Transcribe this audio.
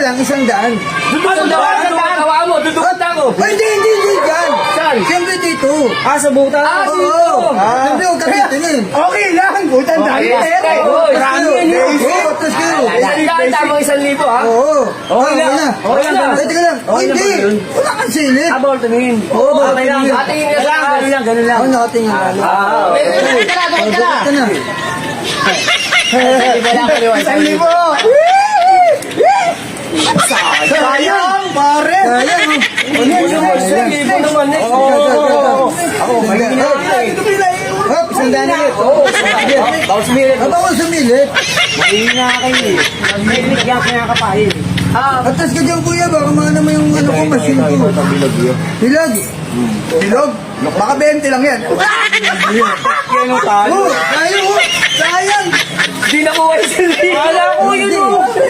lang, 100. Tawa mo, dudukot ako. Ay, hindi dyan. Saan? Siyempre dito. Sa buta. Oo. Siyempre, huwag ka titingin. Okay lang, butan dami pera. Marami yan yun. Oo, tapos kayo. Tama 1,000 ha? Oo. Okay lang. Okay lang. Ay, teka lang. Okay lang Hindi. ba yun? Wala kang silip. Bawal tumingin. Oo, bawal Okay lang. tumingin. Atingin ka lang. Ganun lang. Ako nakatingin ka. Ka na. Isang libo. Sayang, pare. Sayang. Libo naman eh. Ako, hop, 100 ulit. Bawal sumirit. Bawal sumilit. Mahina kayo eh. Nagmilig yan kaya kapahin. Atas ka dyan, kuya. Baka maana mo yung ano ko, machine ko. Hilag. Bilog. Baka 20 lang yan. Yan ang talo. Oh, sayang. Di nakuha yung 1,000. Wala ko yun.